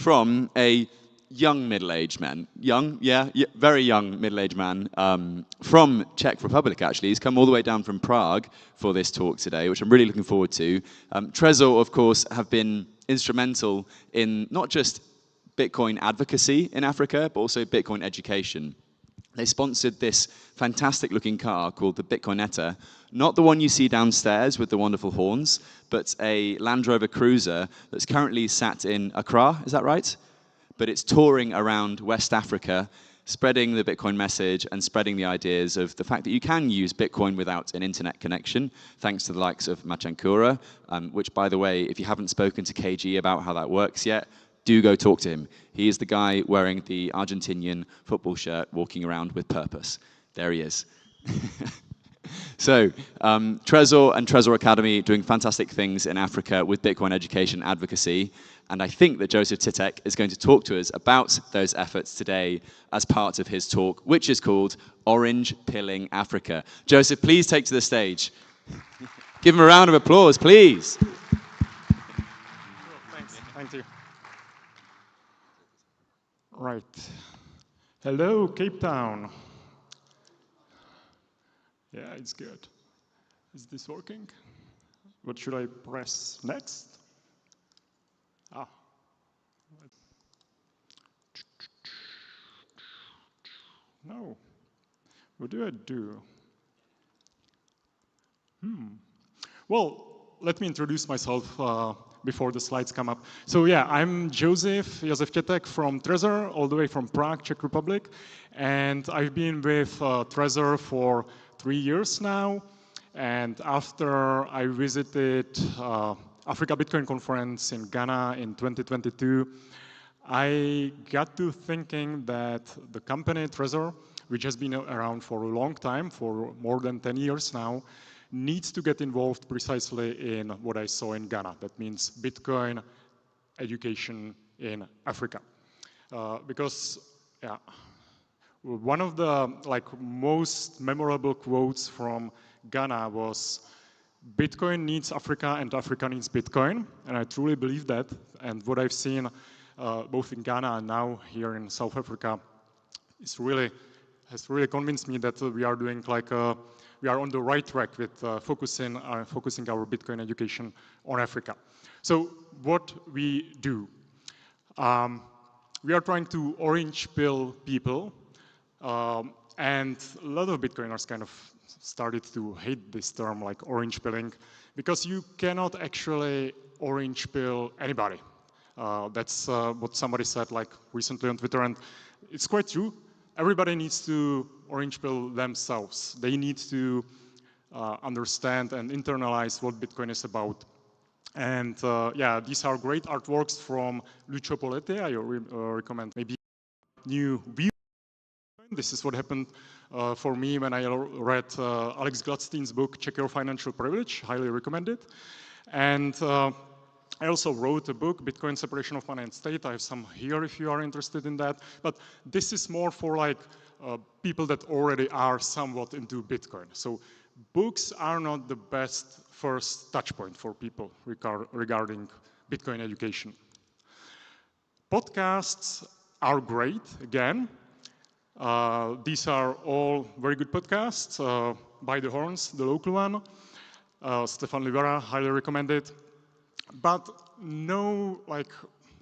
from a young middle-aged man, very young middle-aged man from Czech Republic, actually. He's come all the way down from Prague for this talk today, which I'm really looking forward to. Trezor, of course, have been instrumental in not just Bitcoin advocacy in Africa, but also Bitcoin education. They sponsored this fantastic-looking car called the Bitcoineta, not the one you see downstairs with the wonderful horns, but a Land Rover Cruiser that's currently sat in Accra, is that right? But it's touring around West Africa, spreading the Bitcoin message and spreading the ideas of the fact that you can use Bitcoin without an internet connection, thanks to the likes of Machankura, which, by the way, if you haven't spoken to KG about how that works yet, do go talk to him. He is the guy wearing the Argentinian football shirt, walking around with purpose. There he is. So, Trezor and Trezor Academy doing fantastic things in Africa with Bitcoin education advocacy. And I think that Josef Tětek is going to talk to us about those efforts today as part of his talk, which is called Orange Pilling Africa. Josef, please take to the stage. Give him a round of applause, please. Thanks. Thank you. Right. Hello, Cape Town. Yeah, it's good. Is this working? What should I press next? Ah. No. What do I do? Well, let me introduce myself before the slides come up. So yeah, I'm Josef Tětek from Trezor, all the way from Prague, Czech Republic. And I've been with Trezor for 3 years now. And after I visited Africa Bitcoin Conference in Ghana in 2022, I got to thinking that the company Trezor, which has been around for a long time, for more than 10 years now, needs to get involved precisely in what I saw in Ghana. That means Bitcoin education in Africa. Because yeah, one of the most memorable quotes from Ghana was, Bitcoin needs Africa and Africa needs Bitcoin. And I truly believe that. And what I've seen both in Ghana and now here in South Africa has really convinced me that we are doing we are on the right track with focusing our Bitcoin education on Africa. So what we do, we are trying to orange pill people, and a lot of Bitcoiners kind of started to hate this term like orange pilling, because you cannot actually orange pill anybody. That's what somebody said recently on Twitter, and it's quite true. Everybody needs to orange pill themselves. They need to understand and internalize what Bitcoin is about. And yeah, these are great artworks from Lucio Poletti. I recommend maybe new view. This is what happened for me when I read Alex Gladstein's book, Check Your Financial Privilege. Highly recommend it. And I also wrote a book, Bitcoin Separation of Money and State. I have some here if you are interested in that. But this is more for people that already are somewhat into Bitcoin. So books are not the best first touch point for people regarding Bitcoin education. Podcasts are great, again. These are all very good podcasts. By the Horns, the local one. Stefan Livera, highly recommended. But no,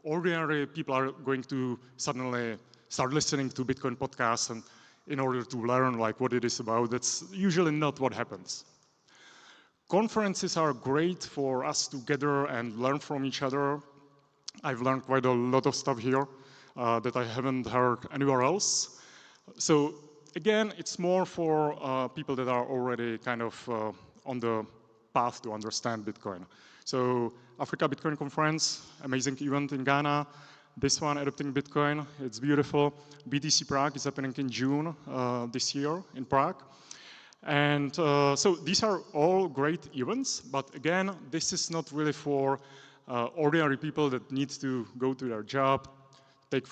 ordinary people are going to suddenly start listening to Bitcoin podcasts and in order to learn what it is about. That's usually not what happens. Conferences are great for us to gather and learn from each other. I've learned quite a lot of stuff here that I haven't heard anywhere else. So again, it's more for people that are already kind of on the path to understand Bitcoin. So Africa Bitcoin Conference, amazing event in Ghana. This one, Adopting Bitcoin, it's beautiful. BTC Prague is happening in June this year in Prague. And so these are all great events, but again, this is not really for ordinary people that need to go to their job, take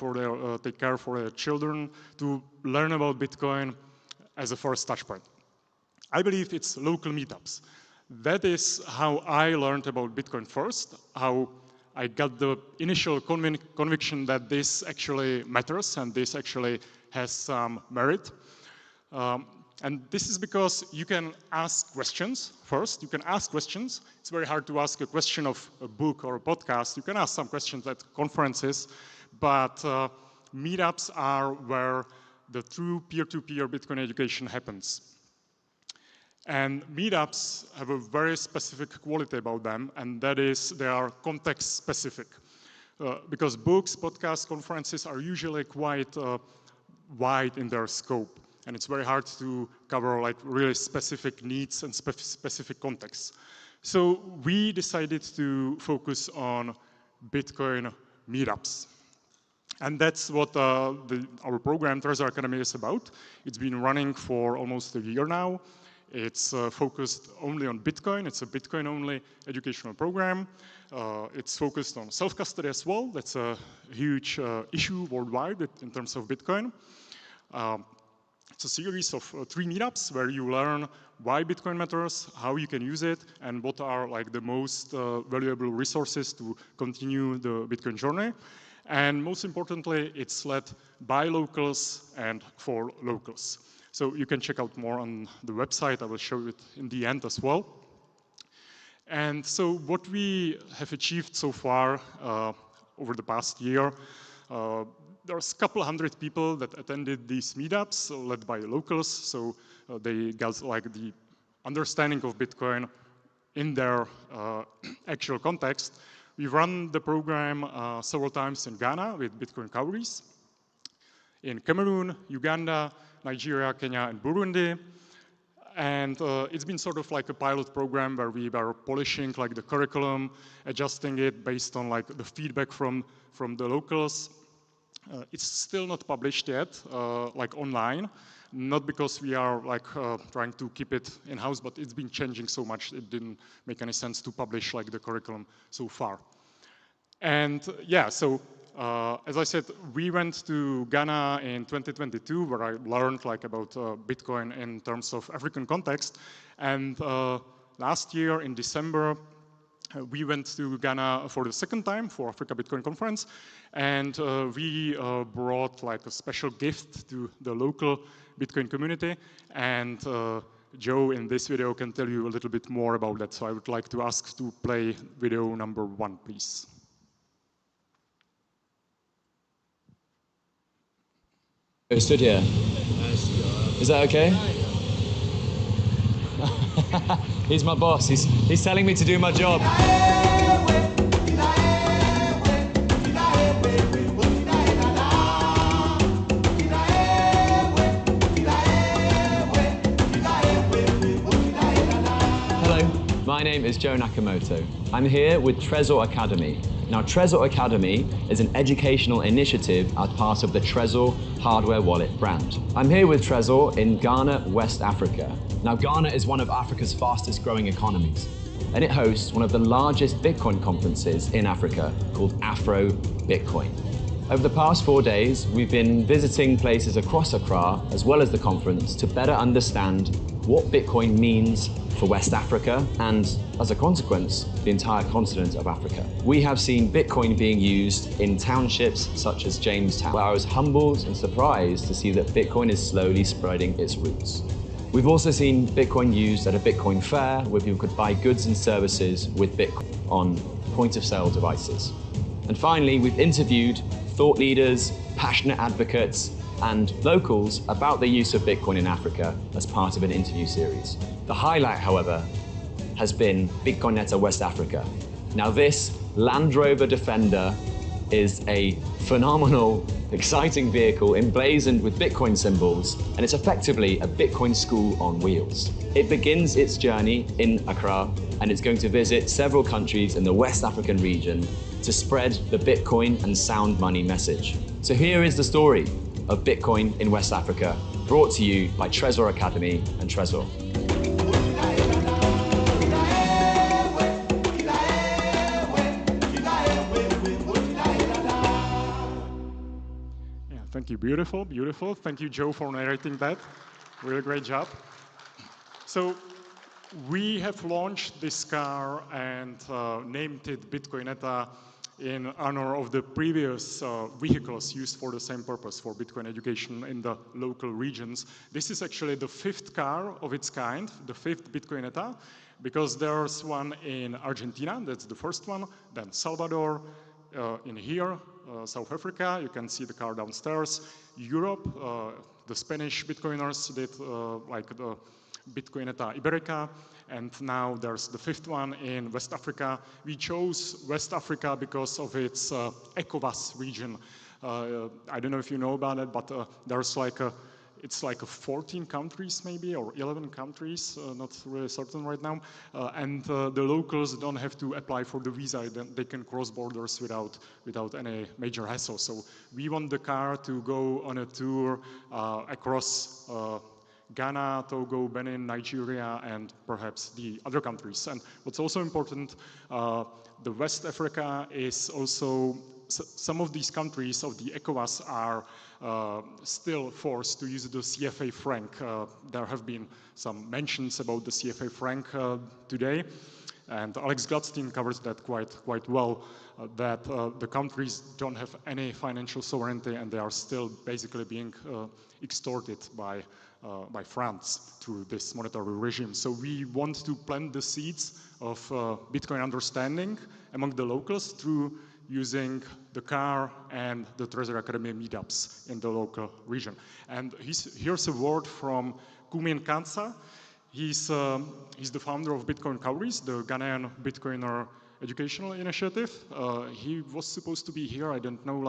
care for their children, to learn about Bitcoin as a first touch point. I believe it's local meetups. That is how I learned about Bitcoin first, how I got the initial conviction that this actually matters and this actually has some merit. And this is because you can ask questions first. You can ask questions. It's very hard to ask a question of a book or a podcast. You can ask some questions at conferences, but meetups are where the true peer-to-peer Bitcoin education happens. And meetups have a very specific quality about them, and that is they are context specific. Because books, podcasts, conferences are usually quite wide in their scope. And it's very hard to cover like really specific needs and specific contexts. So we decided to focus on Bitcoin meetups. And that's what our program, Trezor Academy, is about. It's been running for almost a year now. It's focused only on Bitcoin. It's a Bitcoin-only educational program. It's focused on self-custody as well. That's a huge issue worldwide in terms of Bitcoin. It's a series of 3 meetups where you learn why Bitcoin matters, how you can use it, and what are like the most valuable resources to continue the Bitcoin journey. And most importantly, it's led by locals and for locals. So you can check out more on the website. I will show it in the end as well. And so what we have achieved so far over the past year, there's a couple hundred people that attended these meetups led by locals, so they got like the understanding of Bitcoin in their actual context. We've run the program several times in Ghana with Bitcoin cowries, in Cameroon, Uganda, Nigeria, Kenya, and Burundi. And it's been sort of like a pilot program where we were polishing like the curriculum, adjusting it based on like the feedback from the locals. It's still not published yet, like online, not because we are like trying to keep it in-house, but it's been changing so much it didn't make any sense to publish like the curriculum so far. And yeah, so as I said, we went to Ghana in 2022, where I learned like about Bitcoin in terms of African context. And last year in December, we went to Ghana for the second time for Africa Bitcoin Conference, and we brought like a special gift to the local Bitcoin community. And Joe in this video can tell you a little bit more about that. So I would like to ask to play video number 1, please. I stood here. Is that okay? He's my boss. He's telling me to do my job. Hello, my name is Joe Nakamoto. I'm here with Trezor Academy. Now, Trezor Academy is an educational initiative as part of the Trezor hardware wallet brand. I'm here with Trezor in Ghana, West Africa. Now, Ghana is one of Africa's fastest growing economies, and it hosts one of the largest Bitcoin conferences in Africa called Afro Bitcoin. Over the past 4 days, we've been visiting places across Accra, as well as the conference, to better understand what Bitcoin means for West Africa and, as a consequence, the entire continent of Africa. We have seen Bitcoin being used in townships such as Jamestown, where I was humbled and surprised to see that Bitcoin is slowly spreading its roots. We've also seen Bitcoin used at a Bitcoin fair where people could buy goods and services with Bitcoin on point-of-sale devices. And finally, we've interviewed thought leaders, passionate advocates, and locals about the use of Bitcoin in Africa as part of an interview series. The highlight, however, has been Bitcoineta West Africa. Now, this Land Rover Defender is a phenomenal, exciting vehicle emblazoned with Bitcoin symbols, and it's effectively a Bitcoin school on wheels. It begins its journey in Accra, and it's going to visit several countries in the West African region to spread the Bitcoin and sound money message. So here is the story of Bitcoin in West Africa, brought to you by Trezor Academy and Trezor. Thank you, beautiful, beautiful. Thank you, Joe, for narrating that. Really great job. So we have launched this car and named it Bitcoineta in honor of the previous vehicles used for the same purpose for Bitcoin education in the local regions. This is actually the 5th car of its kind, the 5th Bitcoineta, because there's one in Argentina, that's the first one, then Salvador, in here, South Africa, you can see the car downstairs, Europe, the Spanish Bitcoiners did like the Bitcoineta Iberica, and now there's the 5th one in West Africa. We chose West Africa because of its ECOWAS region. I don't know if you know about it, but there's like it's like 14 countries maybe, or 11 countries, not really certain right now, and the locals don't have to apply for the visa, they can cross borders without any major hassle. So we want the car to go on a tour across Ghana, Togo, Benin, Nigeria, and perhaps the other countries. And what's also important, the West Africa is also, some of these countries of the ECOWAS are still forced to use the CFA franc. There have been some mentions about the CFA franc today, and Alex Gladstein covers that quite well, that the countries don't have any financial sovereignty and they are still basically being extorted by France through this monetary regime. So we want to plant the seeds of Bitcoin understanding among the locals through using the car and the Trezor Academy meetups in the local region. And here's a word from Kumin Kansa. He's the founder of Bitcoin Cowries, the Ghanaian Bitcoiner educational initiative. He was supposed to be here. I don't know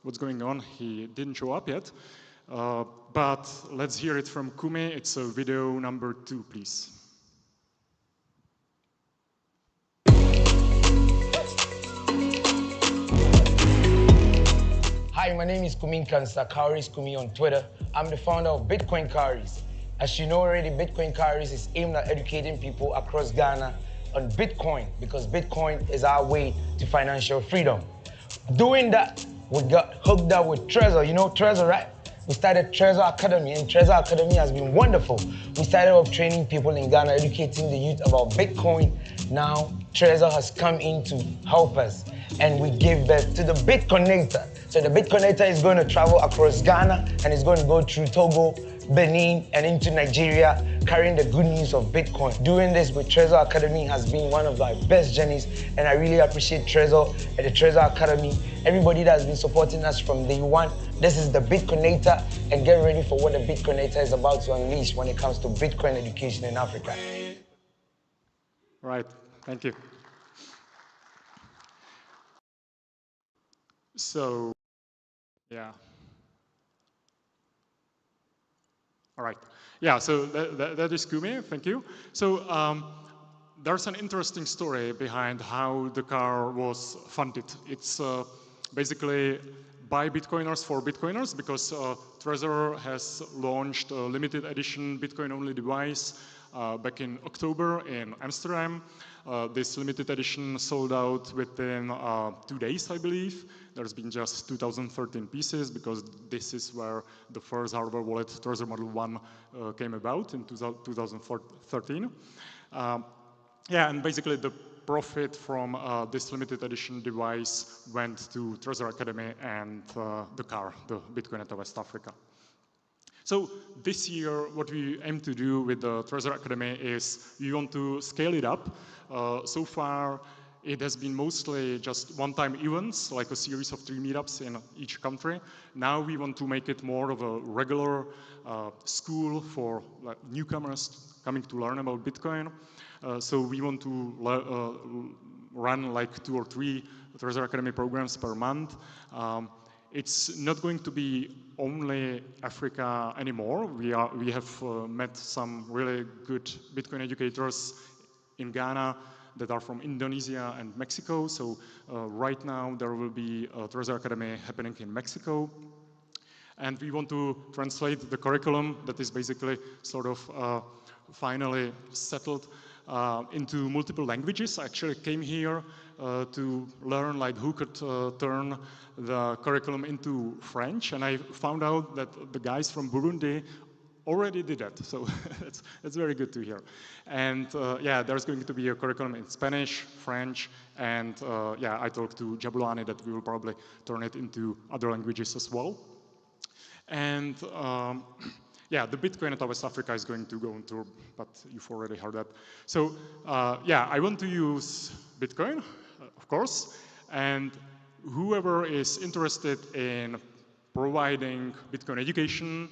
what's going on. He didn't show up yet. But let's hear it from Kumi. It's video number 2, please. Hi, my name is Kumin Kansa, Cowries Kumi on Twitter. I'm the founder of Bitcoin Cowries. As you know already, Bitcoin Cowries is aimed at educating people across Ghana on Bitcoin, because Bitcoin is our way to financial freedom. Doing that, we got hooked up with Trezor. You know Trezor, right? We started Trezor Academy, and Trezor Academy has been wonderful. We started off training people in Ghana, educating the youth about Bitcoin. Now, Trezor has come in to help us, and we gave birth to the Bitcoineta. So the Bitcoineta is going to travel across Ghana, and it's going to go through Togo, Benin, and into Nigeria, carrying the good news of Bitcoin. Doing this with Trezor Academy has been one of my best journeys, and I really appreciate Trezor and the Trezor Academy. Everybody that has been supporting us from day one. This is the Bitcoineta, and get ready for what the Bitcoineta is about to unleash when it comes to Bitcoin education in Africa. Right, thank you. So, yeah. All right. Yeah, so that is Kumi, thank you. So there's an interesting story behind how the car was funded. It's basically by Bitcoiners for Bitcoiners, because Trezor has launched a limited edition Bitcoin-only device back in October in Amsterdam. This limited edition sold out within 2 days, I believe. There's been just 2013 pieces, because this is where the first hardware wallet, Trezor Model 1, came about in 2013. Yeah, and basically the profit from this limited edition device went to Trezor Academy and the car, the Bitcoineta West Africa. So this year, what we aim to do with the Trezor Academy is we want to scale it up. So far, it has been mostly just one-time events, like a series of 3 meetups in each country. Now we want to make it more of a regular school for newcomers coming to learn about Bitcoin. So we want to run like 2 or 3 Trezor Academy programs per month. It's not going to be only Africa anymore. We have met some really good Bitcoin educators in Ghana that are from Indonesia and Mexico. So right now there will be a Trezor Academy happening in Mexico. And we want to translate the curriculum that is basically sort of finally settled into multiple languages. I actually came here to learn who could turn the curriculum into French, and I found out that the guys from Burundi already did that, so it's very good to hear. And yeah, there's going to be a curriculum in Spanish, French, and yeah, I talked to Jabulani that we will probably turn it into other languages as well. And yeah, the Bitcoineta West Africa is going to go on tour, but you've already heard that. So yeah, I want to use Bitcoin, of course, and whoever is interested in providing Bitcoin education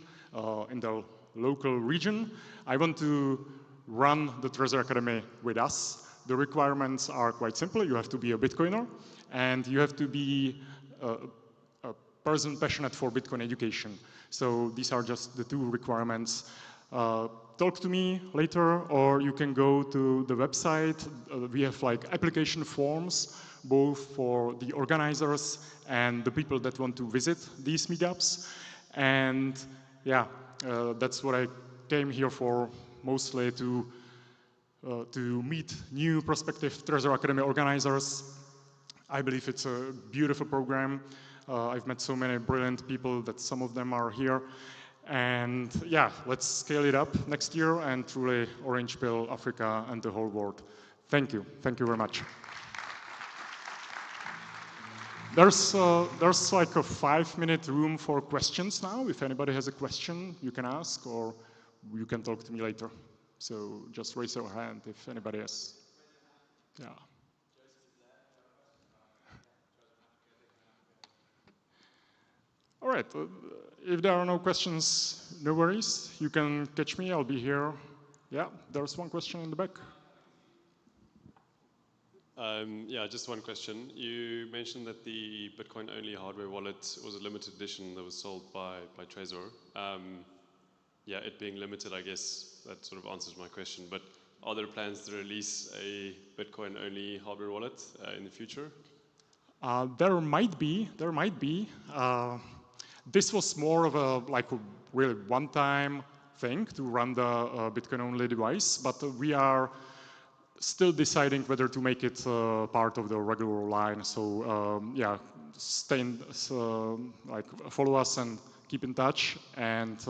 in the local region, I want to run the Trezor Academy with us. The requirements are quite simple. You have to be a Bitcoiner, and you have to be a person passionate for Bitcoin education. So these are just the two requirements. Talk to me later, or you can go to the website. We have like application forms, both for the organizers and the people that want to visit these meetups. And yeah, that's what I came here for, mostly to meet new prospective Trezor Academy organizers. I believe it's a beautiful program. I've met so many brilliant people that some of them are here. And yeah, let's scale it up next year and truly orange pill Africa and the whole world. Thank you. Thank you very much. There's like a 5-minute room for questions now. If anybody has a question, you can ask, or you can talk to me later. So just raise your hand if anybody has. Yeah. All right. If there are no questions, no worries. You can catch me. I'll be here. Yeah, there's one question in the back. Yeah, just one question. You mentioned that the Bitcoin-only hardware wallet was a limited edition that was sold by Trezor. Yeah, it being limited, I guess that sort of answers my question. But are there plans to release a Bitcoin-only hardware wallet in the future? There might be. There might be. This was more of a really one-time thing to run the Bitcoin-only device, but we are still deciding whether to make it part of the regular line. So yeah, follow us and keep in touch. And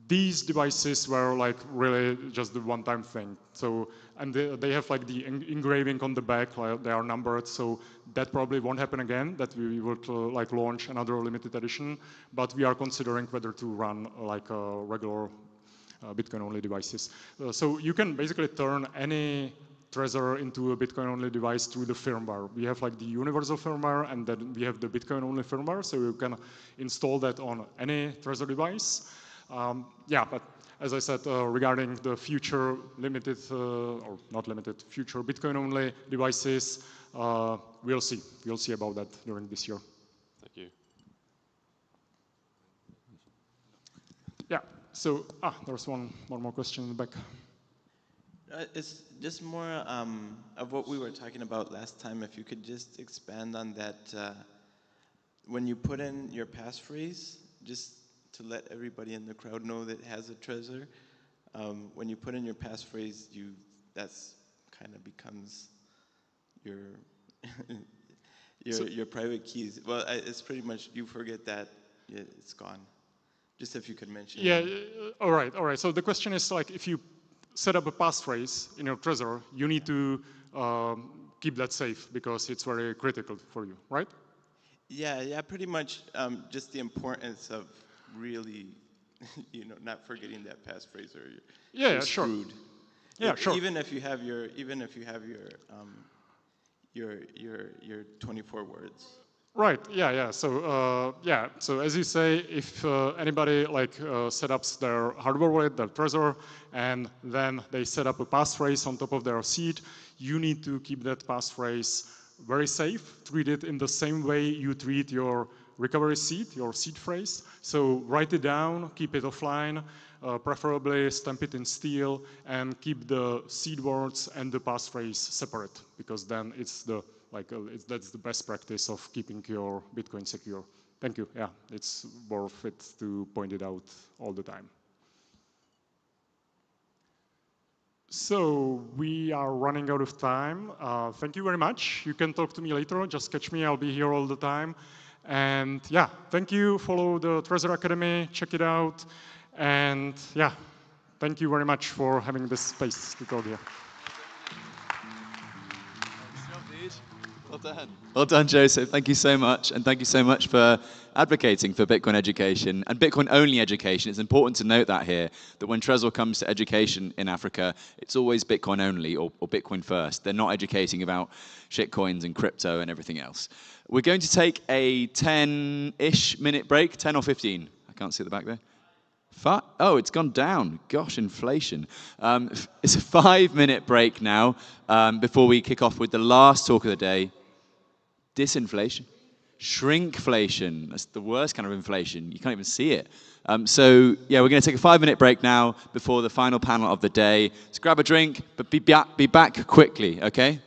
these devices were like really just the one-time thing. So, and they have like the engraving on the back, like they are numbered. So that probably won't happen again, that we would like launch another limited edition. But we are considering whether to run like a regular Bitcoin-only devices. So you can basically turn any Trezor into a Bitcoin-only device through the firmware. We have like the universal firmware, and then we have the Bitcoin-only firmware, so you can install that on any Trezor device. Yeah, but as I said, regarding the future limited, or not limited, future Bitcoin-only devices, we'll see. We'll see about that during this year. Thank you. Yeah. So, there's one more question in the back. It's just more of what we were talking about last time. If you could just expand on that, when you put in your passphrase, just to let everybody in the crowd know that has a Trezor, when you put in your passphrase, that's kind of becomes your your private keys. Well, it's pretty much you forget that, it's gone. Just if you could mention. Yeah, all right. So the question is like, if you set up a passphrase in your Trezor, you need to keep that safe because it's very critical for you, right? Yeah, pretty much just the importance of really, not forgetting that passphrase or you're screwed. Sure. Yeah, sure. Even if you have your your 24 words. Right. Yeah. So So as you say, if anybody set up their hardware wallet, their Trezor, and then they set up a passphrase on top of their seed, you need to keep that passphrase very safe. Treat it in the same way you treat your recovery seed, your seed phrase. So write it down, keep it offline, preferably stamp it in steel, and keep the seed words and the passphrase separate, because then it's that's the best practice of keeping your Bitcoin secure. Thank you. Yeah, it's worth it to point it out all the time. So we are running out of time. Thank you very much. You can talk to me later. Just catch me. I'll be here all the time. And yeah, thank you. Follow the Trezor Academy. Check it out. And yeah, thank you very much for having this space to talk here. Well done. Well done, Joseph. Thank you so much. And thank you so much for advocating for Bitcoin education and Bitcoin-only education. It's important to note that here, that when Trezor comes to education in Africa, it's always Bitcoin-only or Bitcoin first. They're not educating about shitcoins and crypto and everything else. We're going to take a 10-ish minute break, 10 or 15. I can't see at the back there. Oh, it's gone down. Gosh, inflation. It's a 5-minute break now before we kick off with the last talk of the day. Disinflation. Shrinkflation. That's the worst kind of inflation. You can't even see it. So, yeah, we're going to take a 5-minute break now before the final panel of the day. Let's grab a drink, but be back quickly, okay?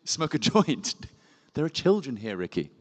Smoke a joint. There are children here, Ricky.